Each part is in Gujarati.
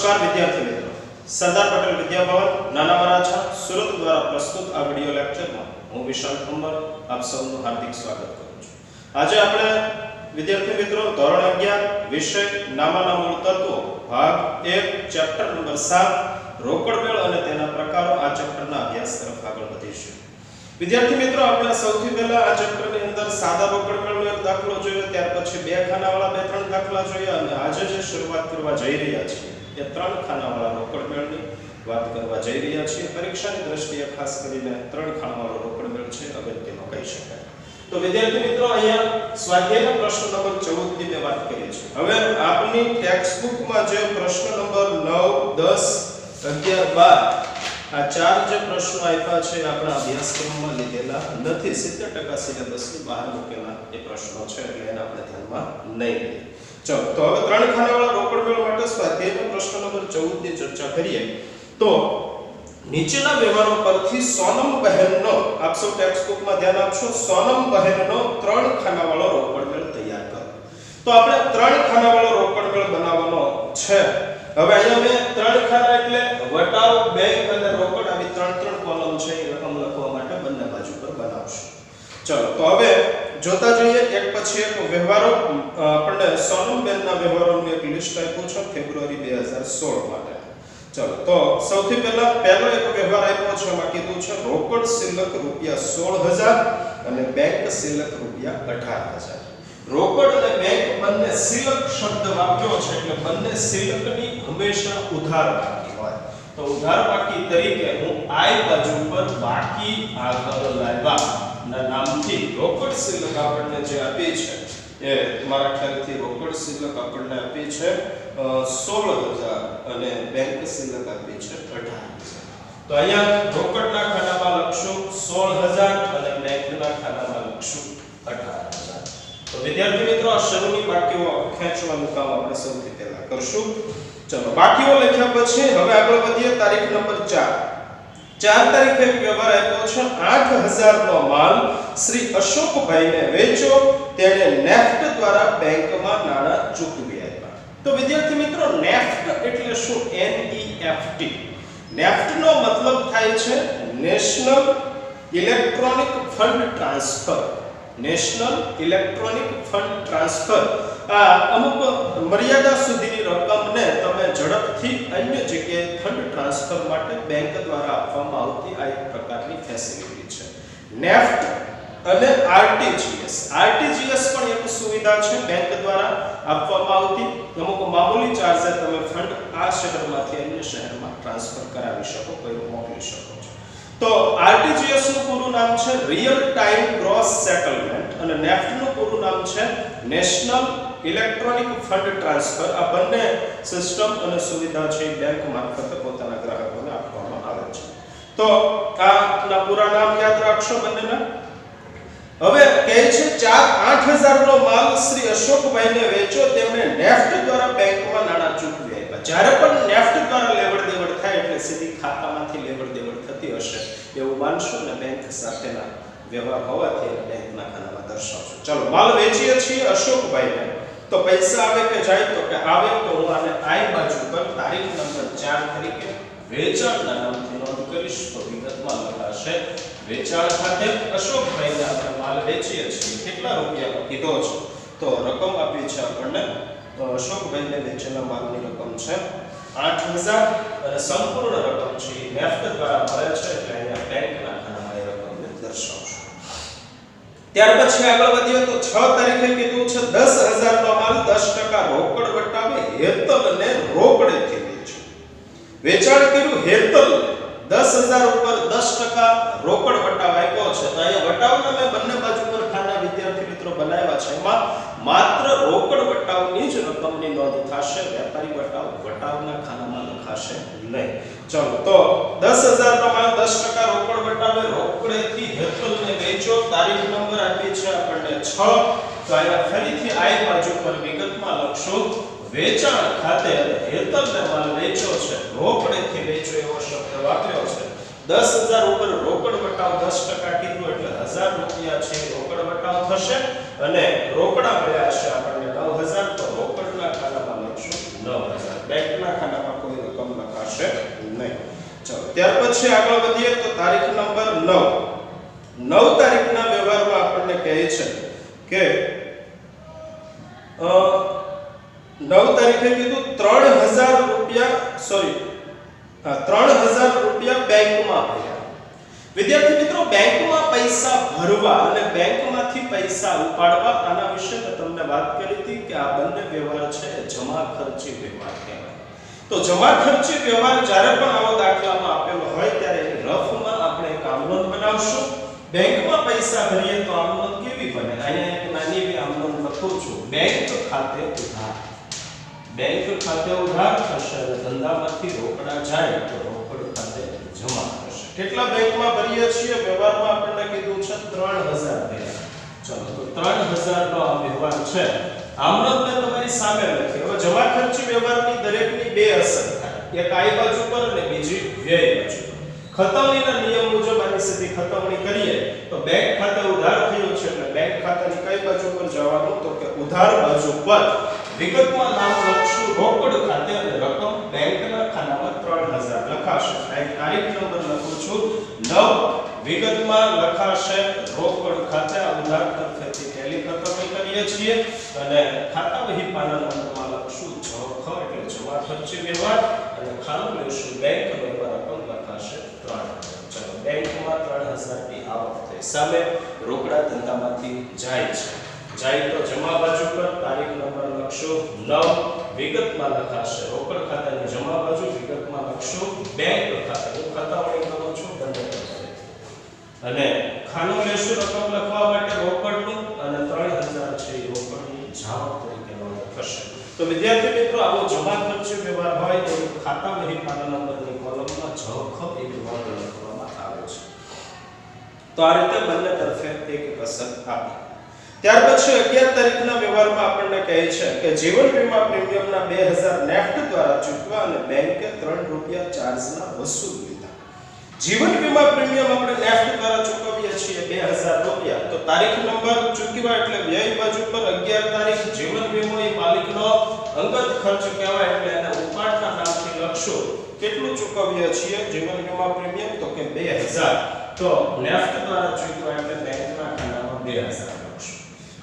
नमस्कार विद्यार्थी मित्रों, सरदार पटेल विद्याभवन नाना वराछा सूरत द्वारा प्रस्तुत आ विडियो लेक्चर में हूँ विशाल खंबर आप सबનું હાર્દિક સ્વાગત કરું છું। આજે આપણે વિદ્યાર્થી મિત્રો ધોરણ 11 વિષય નામાના મૂળ તત્વો ભાગ 1 ચેપ્ટર નંબર 7 રોકડ મેળ અને તેના પ્રકારો આ ચેપ્ટરના અભ્યાસ તરફ આગળ વધીશું। વિદ્યાર્થી મિત્રો આપણે સૌથી પહેલા આ ચેપ્ટરની અંદર સાદા રોકડ મેળનો એક દાખલો જોયો, ત્યાર પછી બે ખાનાવાળા બે ત્રણ દાખલા જોયા અને આજે જે શરૂઆત કરવા જઈ રહ્યા છીએ એ ત્રણ ખાનાવાળા રોકડ મેળની વાત કરવા જઈ રહ્યા છીએ। પરીક્ષાની દ્રષ્ટિએ ખાસ કરીને ત્રણ ખાનાવાળો રોકડ મેળ છે અગત્યનો કહી શકાય। તો વિદ્યાર્થી મિત્રો અહીંયા સ્વાધ્યાયનો પ્રશ્ન નંબર 14 ની વાત કરીએ છીએ। હવે આપની ટેક્સ્ટ બુકમાં જે પ્રશ્ન નંબર 9 10 11 12 આ ચાર જે પ્રશ્નો આપ્યા છે આપણા અભ્યાસક્રમમાં લીધેલા નથી, 70% સિલેબસની બહાર મૂકેલા એ પ્રશ્નો છે એટલે એને આપણે ધ્યાનમાં નહીં લઈએ। ચલો તો હવે ત્રણ ખાનાવાળા રોકડ મેળ માટે સ્વાધ્યાયનો પ્રશ્ન નંબર 14 ની ચર્ચા કરીએ તો નીચેના વ્યવહારો પરથી સોનમ બહેનનો આપ સૌ ટેક્સ્ટ બુકમાં ધ્યાન આપશો, સોનમ બહેનનો ત્રણ ખાનાવાળો રોકડ મેળ તૈયાર કરો। તો આપણે ત્રણ ખાનાવાળો રોકડ મેળ બનાવવાનો છે। હવે અહીંયા મેં ત્રણ ખાના એટલે વટાવ બેંક અને રોકડ આવી ત્રણ કોલમ છે એ રકમ લખવા માટે બંને બાજુ પર બનાવશું। ચલો તો હવે જોતા જઈએ એક પછી એક વ્યવહારો। આપણને સોનમ બેનના વ્યવહારોનું એક લિસ્ટ આપ્યું છે ફેબ્રુઆરી 2016 માટે। ચલો તો સૌથી પહેલા પહેલો એક વ્યવહાર આપ્યો છે, એમાં કીધું છે રોકડ શિલ્લક ₹16000 અને બેંક શિલ્લક ₹18000। રોકડ અને બેંક બંને શિલ્લક શબ્દ વાક્યો છે એટલે બંને શિલ્લકની હંમેશા ઉધાર બાકી હોય। તો ઉધાર બાકી તરીકે હું આઈ બાજુ પર બાકી આગળ લાવ્યા ના નામથી રોકડ શિલ્લક આપણને જે આપી છે એ મારા ખ્યાલથી રોકડ શિલ્લક આપણને આપી છે 16000 અને બેંક શિલ્લક આપી છે 18000। તો અહીંયા રોકડના ખાનામાં લખશું 16000 અને બેંકના ખાનામાં લખશું 18000। તો વિદ્યાર્થી મિત્રો આ શરૂની બાકીઓ ખેંચવાનું કામ આપણે સૌથી પહેલા કરશું। ચલો બાકીઓ લખ્યા પછી હવે આગળ વધીએ તારીખ નંબર 4 તારીખે એક વ્યવહાર આપ્યો છે 8000 નો માલ શ્રી અશોકભાઈને વેચો, તેણે નેફ્ટ દ્વારા બેંકમાં નાણાં ચૂકવી આપ્યા। તો વિદ્યાર્થી મિત્રો નેફ્ટ એટલે શું? NEFT। નેફ્ટ નો મતલબ થાય છે national electronic fund transfer. National electronic fund transfer આ અમુક મર્યાદા સુધીની રકમને તમે ઝડપથી અન્ય જગ્યાએ ફંડ ટ્રાન્સફર માટે બેંક દ્વારા આપવામાં આવતી આ એક પ્રકારની ફેસિલિટી છે નેફ્ટ અને આરટીજીએસ। આરટીજીએસ પણ એક સુવિધા છે બેંક દ્વારા આપવામાં આવતી, અમુક મામૂલી ચાર્જે તમે ફંડ આ શહેરમાંથી અન્ય શહેરમાં ટ્રાન્સફર કરાવી શકો, કોઈ મોકલી શકો છો। તો આરટીજીએસ નું પૂરું નામ છે રિયલ ટાઈમ ગ્રોસ સેટલમેન્ટ અને નેફ્ટ નું પૂરું નામ છે નેશનલ ઇલેક્ટ્રોનિક ફંડ ટ્રાન્સફર। આ બંને સિસ્ટમ અને સુવિધા છે બેંક મારફતે પોતાના ગ્રાહકોને આપવામાં આવે છે। તો આના પૂરા નામ યાદ રાખશો બંનેના। હવે કહે છે 8000 નો માલ શ્રી અશોકભાઈને વેચો, તેમણે નેફ્ટ દ્વારા બેંકમાં નાણાં ચૂકવી આપ્યા। જ્યારે પણ નેફ્ટ દ્વારા લેવડ દેવડ થાય એટલે સીધી ખાતામાંથી લેવડ દેવડ થતી હશે એવું માનશો ને બેંક સાથેના વ્યવહાર હોવાથી બેંકના ખાનામાં દર્શાવશો। ચલો માલ વેચીએ છીએ અશોકભાઈને, તો પૈસા આવે કે જાય? તો કે આવે। તો હું આને આઈ બાજુ પર તારીખ નંબર 4 તરીકે વેચાણના નામથી નોંધ કરીશ। તો વિગતમાં લખાશે વેચાણ ખાતે અશોકભાઈને આપણે માલ વેચીએ છીએ, કેટલા રૂપિયાનો કીધો છે? તો રકમ આપી છે આપણને, તો અશોકભાઈને વેચેલા માલની રકમ છે 8000 અને સંપૂર્ણ રકમ છે નેફ્ટ દ્વારા મળે છે એટલે અહીંયા બેંકના ખાનામાં એ રકમને દર્શાવશું। ત્યાર પછી આગળ વધીએ તો 6 તારીખે કીધું છે 10000 નો માલ 10% રોકડ વટાવે હેતલને રોકડેથી વેચ્યો। વેચાણ કર્યું હેતલ 10000 ઉપર 10% રોકડ વટાવ આપ્યો છે। તો અહીંયા વટાવના મેં બંને બાજુ પર ખાના વિદ્યાર્થી મિત્રો બનાવ્યા છે, એમાં માત્ર રોકડ વટાવની જ રકમની નોંધ થશે, વેપારી વટાવ વટાવના ખાનામાં લખાશે નહીં। ચલો તો 10000 નો માલ 10% રોકડ વટાવે રોકડેથી હેતલને વેચો, તારીખ નંબર આપી છે આપણને 6। તો અહીંયા ફરીથી આઈ બાજુ પર વિગતમાં લખશું વેચાણ ખાતે હેતલને માલ વેચો છે, રોકડેથી વેચો એવો શબ્દ વાપર્યો છે। 10000 ઉપર રોકડ વટાવ 10% કીધું એટલે 1000 રૂપિયા છે રોકડ વટાવ થશે અને રોકડા મળ્યા છે આપણને 9000। તો રોકડના ખાનામાં લખશું 9000, બેંકના ખાનામાં કોઈ ત્યાર પછી આગળ વધીએ તો તારીખ નંબર 9 તારીખના વ્યવહારમાં આપણને કહે છે કે 9 તારીખે કીધું 3000 રૂપિયા 3000 રૂપિયા બેંકમાં ભર્યા. વિદ્યાર્થી મિત્રો, બેંકમાં પૈસા ભરવા અને બેંકમાંથી પૈસા ઉપાડવા આના વિશે મેં તમને વાત કરી હતી કે આ બંને વ્યવહાર છે જમા ખર્ચી વ્યવહાર કહેવાય. તો જમા ખર્ચી વ્યવહાર જ્યારે પણ આવો દાખલામાં આપેલો હોય ત્યારે રફમાં આપણે એક આમનોંધ બનાવશું. બેંકમાં પૈસા ભરીએ તો આમનોંધ કેવી બને? અહીંયા એક નાની એવી આમનોંધ લખું છું. બેંક ખાતે ઉધાર. બેંક ખાતે ઉધાર થશે અને ધંધામાંથી રોકડા જાય તો રોકડ ખાતે જમા થશે. કેટલા બેંકમાં ભરીએ છીએ? વ્યવહારમાં આપણને કીધું છે 3000 ભર્યા. ચલો તો 3000 નો આ વ્યવહાર છે. આમનોંધ મેં તમારી સામે લખી. હવે જમા ખર્ચી વ્યવહારની દરેકની બે અસર થાય. એક આય બાજુ પર અને બીજી વ્યય બાજુ પર. ખતવણીના નિયમ મુજબ આની સીધી ખતવણી કરીએ તો બેંક ખાતે ઉધાર થયું છે એટલે બેંક ખાતાની કઈ બાજુ પર જવાનું? તો કે ઉધાર બાજુ પર. વિગતમાં નામ લખશું રોકડ ખાતે અને રકમ બેંકના ખાનામાં 3000 લખાશે. તારીખ નંબર લખું છું 9. વિગતમાં લખાશે રોકડ ખાતે. ઉધાર તરફથી પહેલી ખતવણી કરીએ છીએ અને ખાતા વહી પાના નંબરમાં લખશું જખ એટલે જમા ખર્ચી વ્યવહાર અને ખાનું લેશું બેંક વ્યવહાર રકમ લખાશે 3000. ચલો બેંકમાં 3000 ની આવક થઈ. સામે રોકડા ધંધામાંથી જાય છે. જાય તો જમા બાજુ પર તારીખ નંબર લખશો 9. વિગતમાં લખાશે રોકડ ખાતાની જમા બાજુ. વિગતમાં લખશો બેંક ખાતા. હું ખતવણી કરું છું બંને તરફથી અને ખાનું લેશું રકમ લખવા માટે રોકડનું અને 3000 છે એ રોકડની જાવક તરીકે નોંધ થશે. તો વિદ્યાર્થી મિત્રો, આવો જમા ખર્ચી વ્યવહાર હોય તો ખાતા વહી પાના નંબરની કોલમમાં જખ એવી નોંધ લખવામાં આવે છે. તો આ રીતે બંને તરફે એક અસર આપી. ત્યાર પછી 11 તારીખના વ્યવહારમાં આપણને કહે છે કે જીવન વીમા પ્રીમિયમના 2000 નેફ્ટ દ્વારા ચૂકવા અને બેંકે 3 રૂપિયા ચાર્જના વસૂલ લીધા. જીવન વીમા પ્રીમિયમ આપણે નેફ્ટ દ્વારા ચૂકવીએ છીએ 2000 રૂપિયા. તો તારીખ નંબર ચૂકવા એટલે વ્યય બાજુ પર 11 તારીખ. જીવન વીમો એ માલિકનો અંગત ખર્ચ કહેવાય એટલે એને ઉપાડના નામથી લખશો. કેટલું ચૂકવીએ છીએ જીવન વીમા પ્રીમિયમ? તો કે 2000. તો નેફ્ટ દ્વારા ચૂકવા એટલે બેંકના ખાતામાં 2000.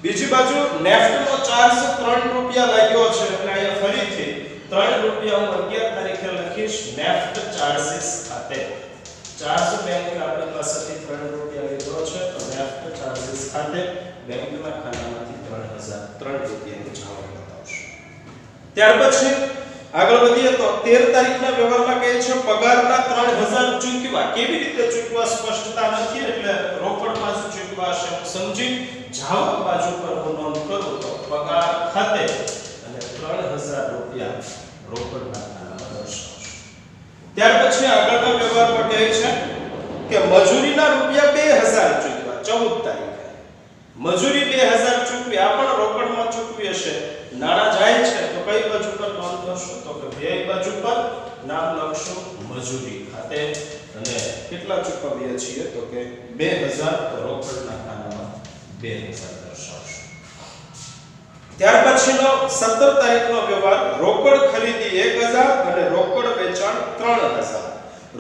બીજી બાજુ નેફ્ટનો ચાર્જ 3 રૂપિયા લાગ્યો છે એટલે અહીંયા ફરીથી 3 રૂપિયા હું 11 તારીખે લખીશ નેફ્ટ ચાર્જિસ ખાતે. ચાર્જ બેંકે આપણી પાસેથી 3 રૂપિયા લીધો છે તો નેફ્ટ ચાર્જિસ ખાતે બેંકના ખાતામાંથી 3 રૂપિયાની જાવક બતાવશે. ત્યાર પછી આગળ વધીએ તો 13 તારીખના વ્યવહારમાં કહે છે પગારના 3000 ચૂકવા. કેવી રીતે ચૂકવા સ્પષ્ટતા નથી એટલે રોકડમાં જ ચૂકવા છે સમજી. જાવક બાજુ પર હું નોંધ કરું તો પગાર ખાતે અને 3000 રૂપિયા રોકડના ખાતામાં દર્શાવશું. ત્યાર પછી આગળના વ્યવહારમાં કહે છે કે મજૂરીના રૂપિયા 2000 ચૂકવા. 14 તારીખે મજૂરી 2000 ચૂકવી. આ પણ રોકડમાં ચૂકવી હશે. નાણાં જાય છે તો કઈ બાજુ પર નોંધ કરશું? તો કે વ્યય બાજુ પર નામ લખશું મજૂરી ખાતે અને કેટલા ચૂકવીએ છીએ? તો કે 2000. તો રોકડના ખાતામાં 2000 દર્શાવશું. ત્યાર પછીનો 17 તારીખનો વ્યવહાર રોકડ ખરીદી 1000 અને રોકડ વેચાણ 3000.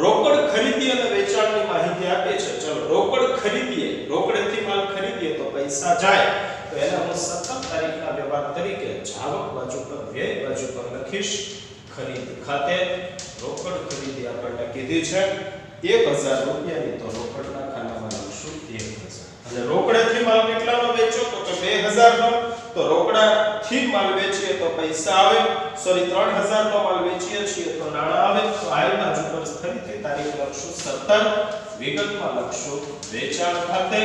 રોકડ ખરીદી અને વેચાણની માહિતી આપી છે. ચલો રોકડ ખરીદીએ, રોકડેથી માલ ખરીદીએ તો પૈસા જાય તો એને હું 17 તારીખના વ્યવહાર તરીકે જાવક બાજુ પર વ્યય બાજુ પર લખીશ ખરીદ ખાતે. રોકડ ખરીદી આપણને કીધી છે 1000 રૂપિયાની તો રોકડના ખાતામાં લખશું 1000. અને રોકડેથી માલ કેટલાનો વેચ્યો? તો કે 2000 નો. તો રોકડાથી માલ વેચીએ તો પૈસા આવે. 3000 નો માલ વેચીએ છીએ તો નાણાં આવે. તો આ બાજુ પર ફરીથી તારીખ લખશું 17. વિગતમાં લખશું વેચાણ ખાતે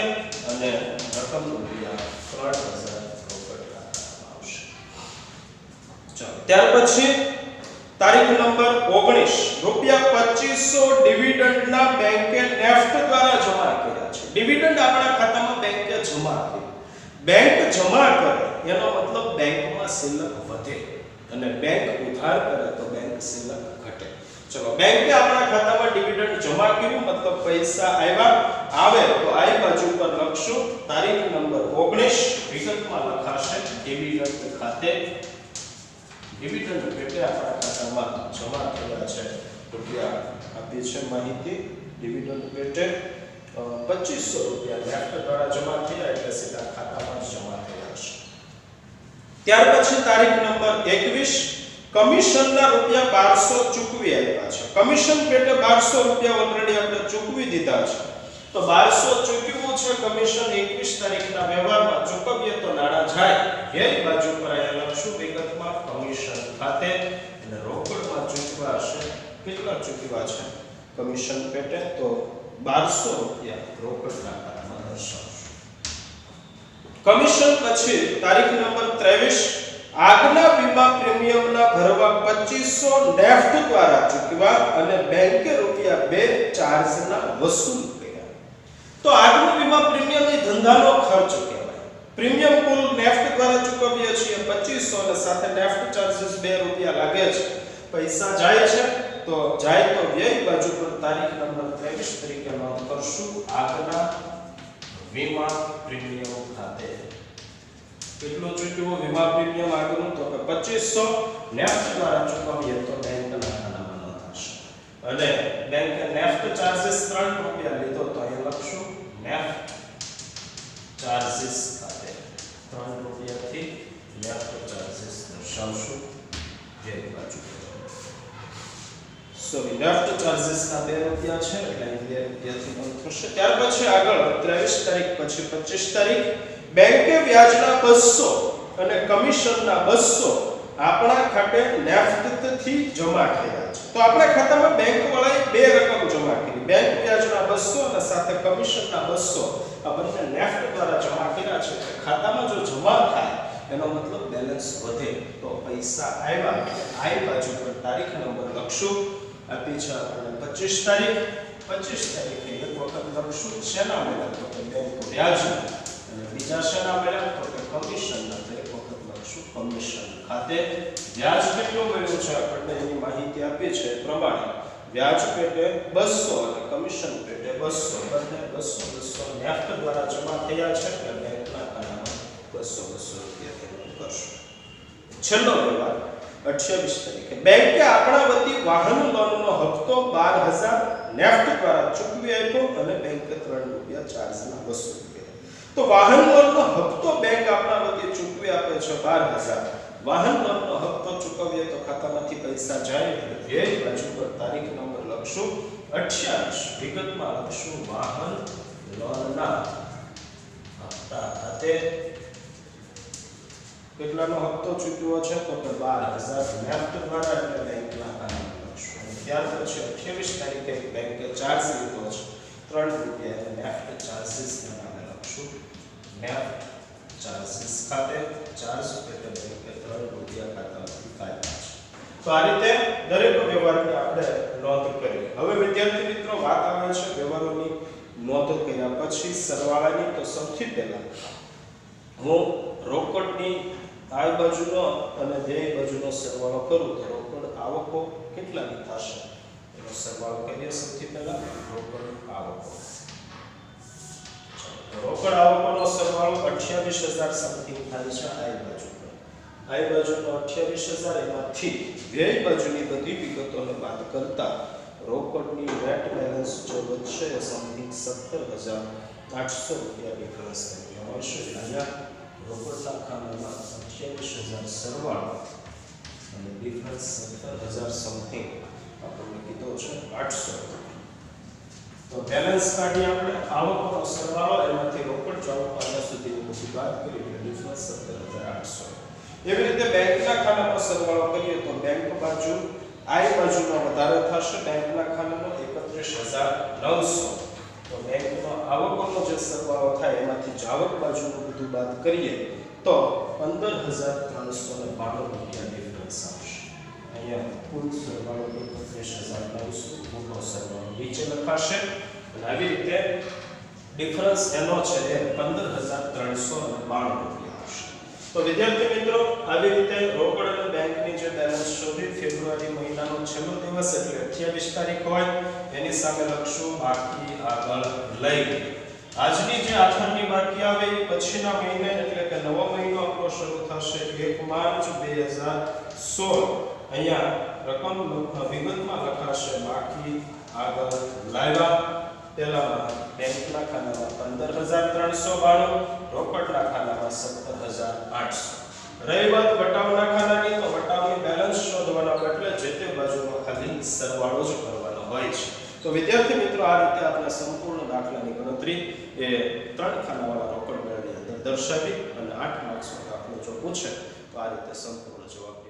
અને રકમ રૂપિયા 3000 રોકડ ખાતામાં આવશે. ચાલો ત્યાર પછી તારીખ નંબર 19 રૂપિયા 2500 ડિવિડન્ડના બેંકે નેફ્ટ દ્વારા જમા કર્યા છે. ડિવિડન્ડ આપણા ખાતામાં બેંકે જમા કર્યું. બેંક જમા કરે એનો મતલબ બેંકમાં શિલ્લક વધે અને બેંક ઉધાર કરે તો બેંક શિલ્લક ઘટે. ચલો બેંકે આપણા ખાતામાં ડિવિડન્ડ જમા કર્યું મતલબ પૈસા આવ્યા. આવે તો આ બાજુ પર લખશું તારીખ નંબર 19. વિગતમાં લખાશે ડિવિડન્ડ ખાતે. ડિવિડન્ડ પેટે આપણા ખાતામાં જમા થયા છે રૂપિયા આપી છે માહિતી ડિવિડન્ડ પેટે 2500 રૂપિયા નેફ્ટ દ્વારા જમા થયા એટલે સીધા ખાતામાં જ જમા થયા છે. ત્યાર પછી તારીખ નંબર 21 કમિશનના રૂપિયા 1200 ચૂકવી આપ્યા છે. કમિશન પેટે 1200 રૂપિયા ઓલરેડી આપણે ચૂકવી દીધા છે. તો 1200 ચૂકવ્યું છે કમિશન 21 તારીખના વ્યવહારમાં ચૂકવીએ તો નાણાં જાય વ્યય બાજુ પર અહીંયા લખશું વિગતમાં કમિશન ખાતે અને રોકડમાં ચૂકવા છે. કેટલા ચૂકવ્યા છે કમિશન પેટે? તો 1200 રૂપિયા રોકડના ખાતામાં દર્શાવશું. કમિશન પછી તારીખ નંબર 23 આગના વીમા પ્રીમિયમના ભરવા 2500 નેફ્ટ દ્વારા ચૂકવ્યા અને બેંકે રૂપિયા 2 ચાર્જના વસૂલ કર્યા. તો આગનું વીમા પ્રીમિયમ એ ધંધાનો ખર્ચ કહેવાય. પ્રીમિયમ કુલ નેફ્ટ દ્વારા ચૂકવીએ છીએ 2500 અને સાથે નેફ્ટ ચાર્જીસ 2 રૂપિયા લાગે છે. પૈસા જાય છે તો જાય તો વ્યય બાજુ પર તારીખ નંબર 23 તરીકે નોંધ કરશું આગના વીમા પ્રીમિયમ ખાતે. કેટલું ચૂકવ્યું વીમા પ્રીમિયમ આગળનું? તો કે 2500 નેફ્ટ દ્વારા ચૂકવીએ તો બેંકના ખાતામાં નોંધાશે. અને બેંકે નેફ્ટ ચાર્જીસ 3 રૂપિયા લીધો તો અહીં લખશું નેફ્ટ ચાર્જીસ ખાતે 3 રૂપિયાથી નેફ્ટ ચાર્જીસ દર્શાવશું જે બાજુ. સોરી નેફ્ટ ચાર્જીસ ના 2 રૂપિયા છે એટલે અહીં 2 રૂપિયાથી નોંધ થશે. ત્યાર પછી આગળ 23 તારીખ પછી 25 તારીખ બેંકે વ્યાજના 200 અને કમિશનના 200 આપણા ખાતે નેફ્ટથી જમા કર્યા છે. તો આપણા ખાતામાં બેંક વાળાએ 2 રકમ જમા કરી. બેંક વ્યાજના 200 અને સાથે કમિશનના 200 આ બંને નેફ્ટ દ્વારા જમા કર્યા છે. ખાતામાં જો જમા થાય એનો મતલબ બેલેન્સ વધે. તો પૈસા આવ્યા આઈ બાજુ પર તારીખ નંબર લખશું આપી છે આપણને 25 તારીખ. 25 તારીખે એક વખત લખશું શેના મળ્યા? તો કે બેંક વ્યાજ અને બીજા શેના મળ્યા? તો કે કમિશનના. તો એક વખત લખશું કમિશન ખાતે. વ્યાજ કેટલું મળ્યું છે આપણને એની માહિતી આપી છે પ્રમાણે વ્યાજ પેટે 200 અને કમિશન પેટે 200 બંને 200 નેફ્ટ દ્વારા જમા થયા છે એટલે બેંકના ખાતામાં 200 રૂપિયા કરશું. છેલ્લો વ્યવહાર 28 તારીખે બેંકે આપણા વતી વાહન લોનનો હપ્તો 12000 નેફ્ટ દ્વારા ચૂકવી આપ્યો અને બેંકે 3 રૂપિયા ચાર્જના વસૂલ કર્યા. તો વાહન લોનનો હપ્તો બેંક આપણા વતી ચૂકવી આપે છે 12000. વાહન લોનનો હપ્તો ચૂકવીએ તો ખાતામાંથી પૈસા જાય એટલે વ્યય બાજુ પર તારીખ નંબર લખશું 28. વિગતમાં લખશું વાહન લોનના હપ્તા ખાતે કેટલાનો હપ્તો ચૂકવ્યો છે? તો કે 12000 નેફ્ટ દ્વારા એટલે બેંકના ખાતામાં લખશું. ત્યાર પછી 28 તારીખે બેંકે ચાર્જ લીધો છે 3 રૂપિયા એટલે નેફ્ટ ચાર્જીસ નામે લખશું નેફ્ટ ચાર્જીસ ખાતે. ચાર્જ પેટે બેંકે 3 રૂપિયા ખાતામાંથી કાઢ્યા છે. તો આ રીતે દરેક વ્યવહારની આપણે નોંધ કરી. હવે વિદ્યાર્થી મિત્રો વાત આવે છે વ્યવહારોની નોંધ કર્યા પછી સરવાળાની. તો સૌથી પહેલા હું રોકડની આ બાજુનો અને વ્યય બાજુનો સરવાળો કરું તો રોકડ આવકો કેટલાની થશે એનો સરવાળો કરીએ. સૌથી પહેલા રોકડ આવકો. રોકડ આવકોનો સરવાળો 28000 સમથિંગ થાય છે આ બાજુ પર. આ બાજુનો 28000 એમાંથી વ્યય બાજુની બધી વિગતોને બાદ કરતા રોકડની નેટ બેલેન્સ જો વધશે એ સમથિંગ 17800 રૂપિયા ડિફરન્સ થઈ મળશે. અહીંયા રોકડના ખાતામાં 28000 સરવાળો અને ડિફરન્સ 17000 સમથિંગ આપણને કીધો છે 800. તો બેલેન્સ કાઢી આપણે આવકનો સરવાળો એમાંથી રોકડ જાવક આવ્યા સુધીની બધી વાત કરી એટલે ડિફરન્સ 17800. એવી રીતે બેંકના ખાતાનો સરવાળો કરીએ તો બેંક બાજુ આઈ બાજુનો વધારે થશે. બેંકના ખાતાનો 31900. તો બેંકનો આવકનો જે સરવાળો થાય એમાંથી જાવક બાજુનું બધું બાદ કરીએ તો 15392 રૂપિયા ડિફરન્સ આવશે. અહીંયા કુલ સરવાળો 31900 મોટો સરવાળો નીચે લખાશે અને આવી રીતે ડિફરન્સ એનો છે એ 15392 રૂપિયા આવશે. તો વિદ્યાર્થી મિત્રો આવી રીતે રોકડ અને બેંકની જે બેલેન્સ શોધી ફેબ્રુઆરી મહિનાનો છેલ્લો દિવસ એટલે 28 તારીખ હોય એની સામે લખશું બાકી આગળ લઈ. આજની જે આખરની બાકી આવે એ પછીના મહિને એટલે કે નવો મહિનો આપણો શરૂ થશે 1 માર્ચ 2016 અહીંયા રકમ વિગતમાં લખાશે બાકી આગળ લાવ્યા પહેલામાં બેંકના ખાનામાં 15392 રોકડના ખાનામાં 17800 રહી વાત વટાવના ખાનાની તો વટાવની બેલેન્સ શોધવાનો એટલે જે તે બાજુમાં ખાલી સરવાળો જ કરવાનો હોય છે તો વિદ્યાર્થી મિત્રો આ રીતે આપણે સંપૂર્ણ દાખલાની ગણતરી એ 3 ખાનાવાળા રોકડ મેળવી અંદર દર્શાવી અને 8 માર્ક્સનો દાખલો જો પૂછે તો આ રીતે સંપૂર્ણ જવાબ